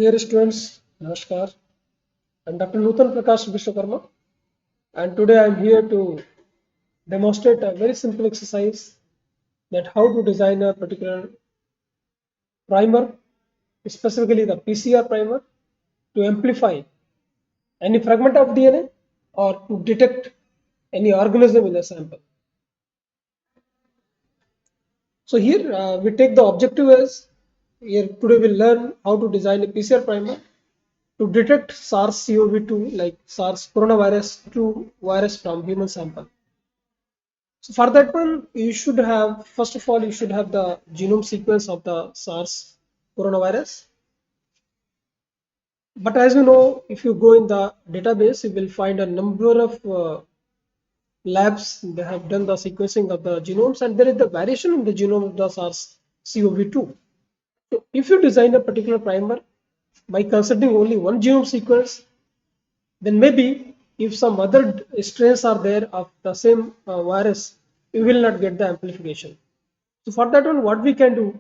Dear students, Namaskar. I'm Dr. Nutan Prakash Vishwakarma, and today I'm here to demonstrate a very simple exercise that how to design a particular primer, specifically the PCR primer, to amplify any fragment of DNA or to detect any organism in a sample. So here we take the objective as here today we'll learn how to design a PCR primer to detect SARS-CoV-2 like SARS coronavirus 2 virus from human sample. So for that one, you should have, first of all, you should have the genome sequence of the SARS coronavirus. But as you know, if you go in the database, you will find a number of labs they have done the sequencing of the genomes, and there is the variation in the genome of the SARS-CoV-2. So if you design a particular primer by considering only one genome sequence, then maybe if some other strains are there of the same virus, you will not get the amplification. So for that one, what we can do,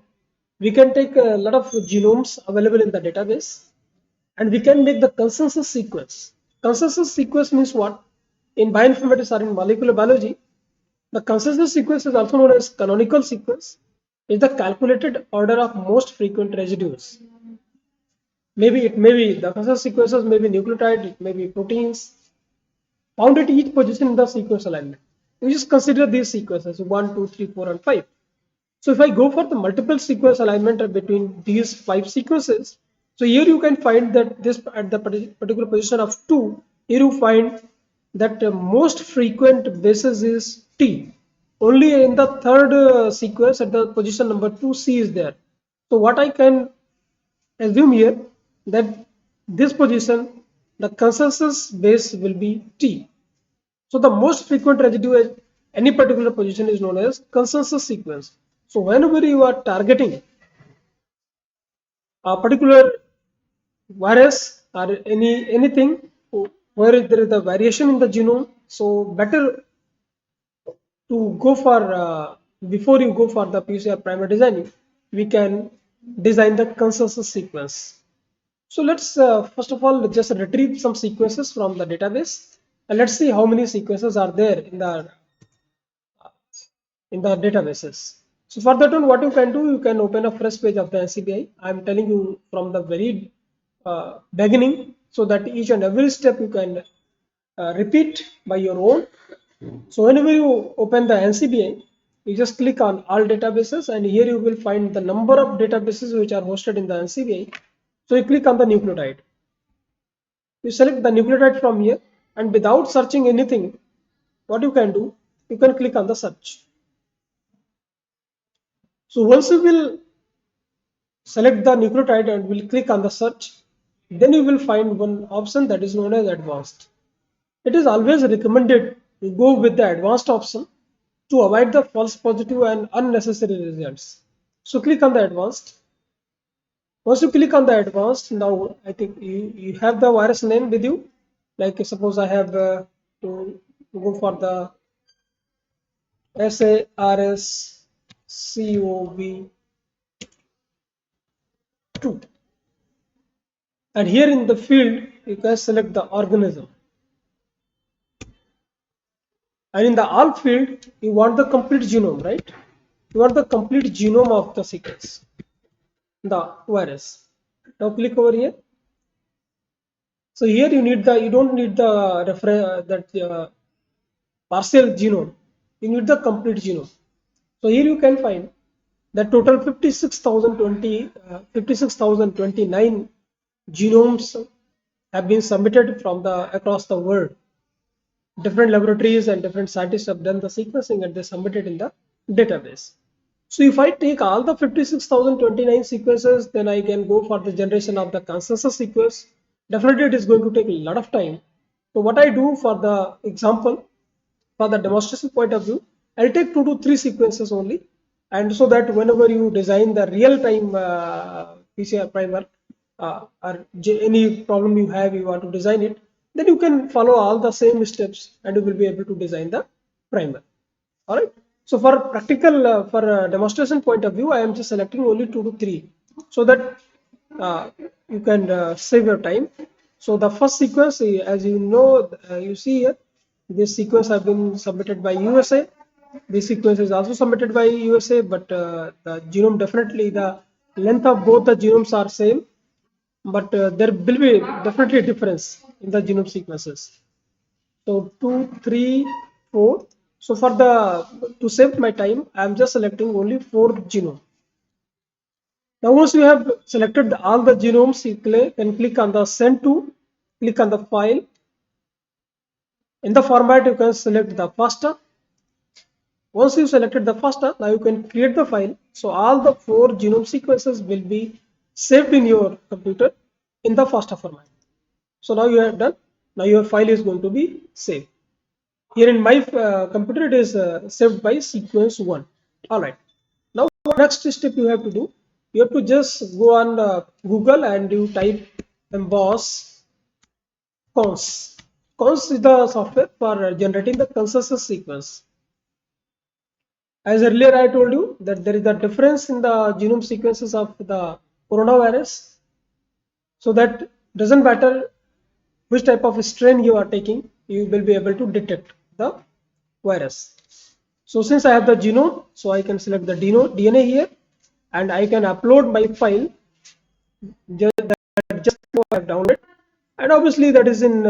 we can take a lot of genomes available in the database and we can make the consensus sequence. Consensus sequence means what? In bioinformatics or in molecular biology, the consensus sequence is also known as canonical sequence. Is the calculated order of most frequent residues. Maybe it may be the consensus sequences may be nucleotide, it may be proteins, found at each position in the sequence alignment. We just consider these sequences 1, 2, 3, 4, and 5. So if I go for the multiple sequence alignment between these 5 sequences, so here you can find that this at the particular position of 2, here you find that the most frequent basis is T. Only in the third sequence at the position number 2, C is there. So what I can assume here that this position, the consensus base will be T. So the most frequent residue at any particular position is known as consensus sequence. So whenever you are targeting a particular virus or anything where there is a variation in the genome, so better to go for before you go for the PCR primer designing, we can design the consensus sequence. So let's first of all just retrieve some sequences from the database and let's see how many sequences are there in the databases. So for that one, what you can do, you can open a fresh page of the NCBI. I'm telling you from the very beginning so that each and every step you can repeat by your own. So whenever you open the NCBI, you just click on all databases and here you will find the number of databases which are hosted in the NCBI. So you click on the nucleotide. You select the nucleotide from here and without searching anything, what you can do, you can click on the search. So once you will select the nucleotide and will click on the search, then you will find one option that is known as advanced. It is always recommended to go with the advanced option to avoid the false positive and unnecessary results. So click on the advanced. Once you click on the advanced, now I think you have the virus name with you. Like suppose I have to go for the SARS-CoV-2. And here in the field, you can select the organism. And in the all field, you want the complete genome, right? You want the complete genome of the sequence, the virus. Now click over here. So here you don't need the partial genome. You need the complete genome. So here you can find that total 56,029 genomes have been submitted from across the world. Different laboratories and different scientists have done the sequencing and they submitted in the database. So if I take all the 56,029 sequences, then I can go for the generation of the consensus sequence. Definitely it is going to take a lot of time. So what I do for the example, for the demonstration point of view, I'll take 2 to 3 sequences only. And so that whenever you design the real-time PCR primer or any problem you have, you want to design it, then you can follow all the same steps and you will be able to design the primer. All right. So for practical, for demonstration point of view, I am just selecting only 2 to 3 so that you can save your time. So the first sequence, as you know, you see here, this sequence have been submitted by USA. This sequence is also submitted by USA, but the genome, definitely the length of both the genomes are same, but there will be definitely a difference in the genome sequences. So 2, 3, 4. So for the to save my time, I am just selecting only 4 genome. Now once you have selected all the genomes, you can click on the send to, click on the file. In the format, you can select the FASTA. Once you selected the FASTA, now you can create the file. So all the 4 genome sequences will be saved in your computer in the FASTA format. So now you have done. Now your file is going to be saved. Here in my computer, it is saved by sequence 1. All right. Now next step you have to do, you have to just go on Google and you type emboss cons. Cons is the software for generating the consensus sequence. As earlier I told you that there is a difference in the genome sequences of the coronavirus. So that doesn't matter which type of strain you are taking, you will be able to detect the virus. So since I have the genome, so I can select the DNA here and I can upload my file just I have downloaded. And obviously that is in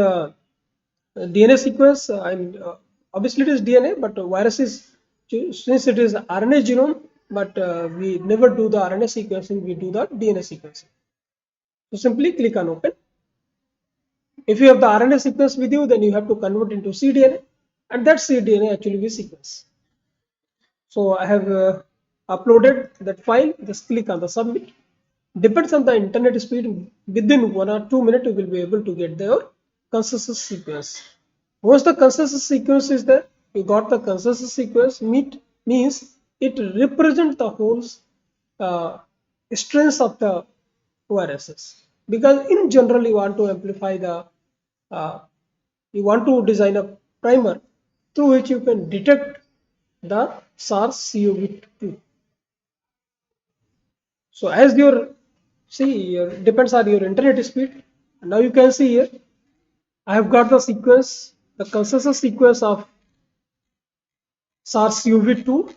DNA sequence. Obviously it is DNA, but virus is, since it is RNA genome, but we never do the RNA sequencing, we do the DNA sequencing. So simply click on open. If you have the RNA sequence with you, then you have to convert into cDNA, and that cDNA actually will sequence. So I have uploaded that file. Just click on the submit. Depends on the internet speed. Within 1 or 2 minutes, you will be able to get your consensus sequence. Once the consensus sequence is there, you got the consensus sequence. Means it represents the whole uh, strength of the viruses. Because in general, you want to amplify the, uh, you want to design a primer through which you can detect the SARS-CoV-2. So as your, see, your depends on your internet speed. Now you can see here, I have got the sequence, the consensus sequence of SARS-CoV-2.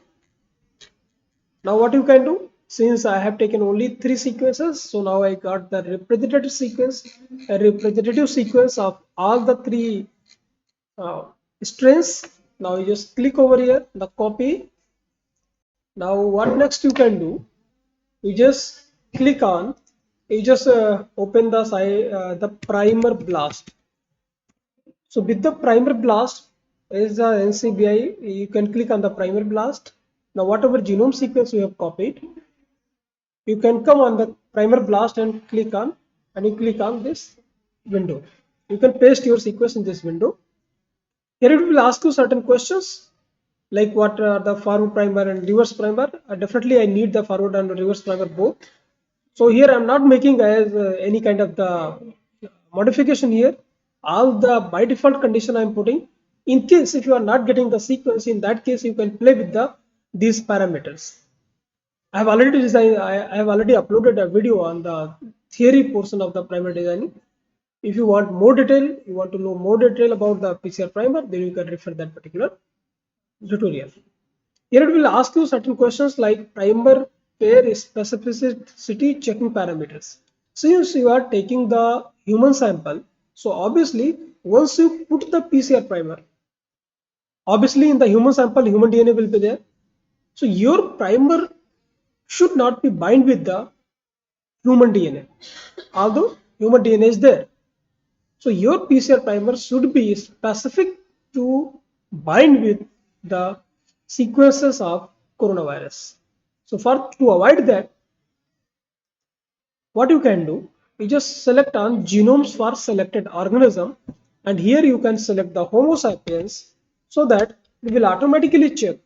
Now what you can do, since I have taken only 3 sequences, so now I got the representative sequence, a representative sequence of all the 3 uh, strains. Now you just click over here, the copy. Now what next you can do, you just click on, you just open the the primer blast. So with the primer blast is the NCBI, you can click on the primer blast. Now whatever genome sequence you have copied, you can come on the primer blast and click on, and you click on this window. You can paste your sequence in this window. Here it will ask you certain questions like what are the forward primer and reverse primer. Definitely I need the forward and reverse primer both. So here I'm not making as any kind of the modification here. All the by default condition I'm putting. In case if you are not getting the sequence, in that case you can play with the these parameters. I have already designed. I have already uploaded a video on the theory portion of the primer designing. If you want more detail, you want to know more detail about the PCR primer, then you can refer that particular tutorial. Here it will ask you certain questions like primer pair specificity checking parameters. Since you are taking the human sample, so obviously once you put the PCR primer, obviously in the human sample, human DNA will be there. So your primer should not be bind with the human DNA, although human DNA is there. So your PCR primer should be specific to bind with the sequences of coronavirus. So for to avoid that, what you can do, you just select on genomes for selected organism, and here you can select the Homo sapiens, so that it will automatically check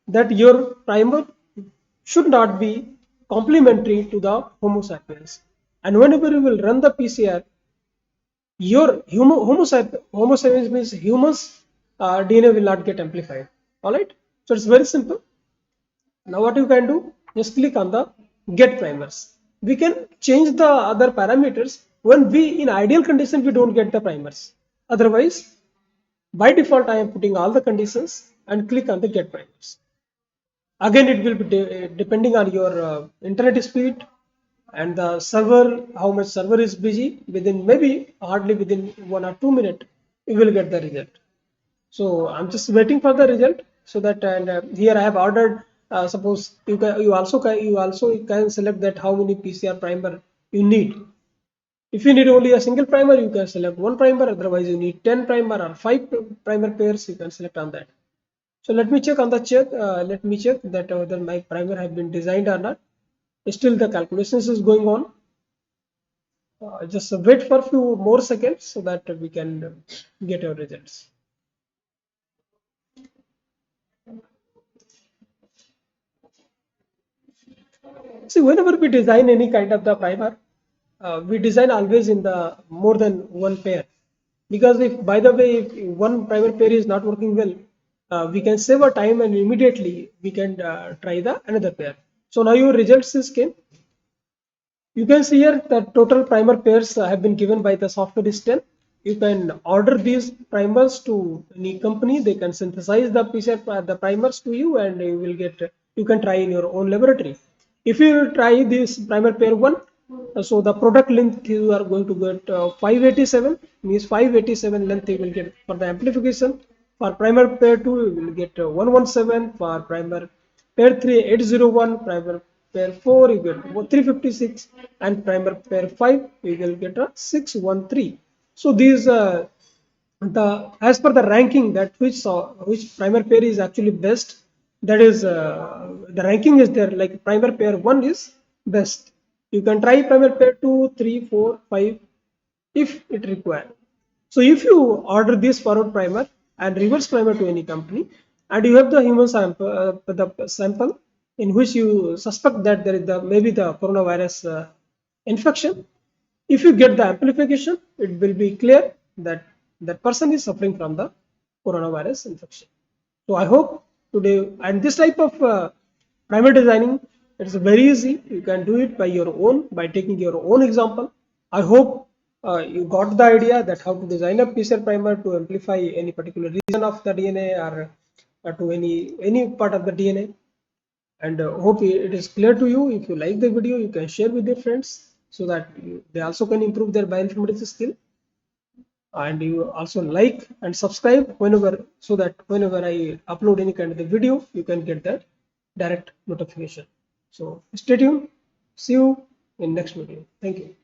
that your primer should not be complementary to the Homo sapiens. And whenever you will run the PCR, your Homo sapiens means humans DNA will not get amplified. All right. So it's very simple. Now what you can do, just click on the get primers. we can change the other parameters when we, in ideal condition, we don't get the primers. Otherwise, by default, I am putting all the conditions and click on the get primers. Again, it will be depending on your internet speed and the server, how much server is busy. Within maybe hardly within 1 or 2 minutes, you will get the result. So I'm just waiting for the result so that, and here I have ordered. Suppose you also can select that how many PCR primer you need. If you need only a single primer, you can select one primer. Otherwise, you need 10 primer or 5 primer pairs. You can select on that. So let me check on the check. Let me check that whether my primer have been designed or not. Still, the calculations is going on. Just wait for a few more seconds so that we can get our results. See, whenever we design any kind of the primer, we design always in the more than one pair. Because if, by the way, if one primer pair is not working well, we can save our time and immediately we can try the another pair. So now your results is came. You can see here that total primer pairs have been given by the software is 10. You can order these primers to any company. They can synthesize the PCR, the primers to you, and you will get. You can try in your own laboratory. If you try this primer pair one, so the product length you are going to get 587, means 587 length you will get for the amplification. For primer pair two, you will get 117. For primer pair 3, 801. Primer pair 4, you get 356, and primer pair 5, you will get a 613. So these the as per the ranking that which primer pair is actually best, that is the ranking is there, like primer pair 1 is best. You can try primer pair 2, 3, 4, 5 if it required. So if you order this forward primer and reverse primer to any company, and you have the human sample, the sample in which you suspect that there is the maybe the coronavirus infection, if you get the amplification, it will be clear that that person is suffering from the coronavirus infection. So I hope today, and this type of primer designing, it's very easy. You can do it by your own, by taking your own example. I hope you got the idea that how to design a PCR primer to amplify any particular region of the DNA, or to any part of the DNA. And hope it is clear to you. If you like the video, you can share with your friends so that they also can improve their bioinformatics skill. And you also like and subscribe whenever, so that whenever I upload any kind of the video, you can get that direct notification. So stay tuned. See you in next video. Thank you.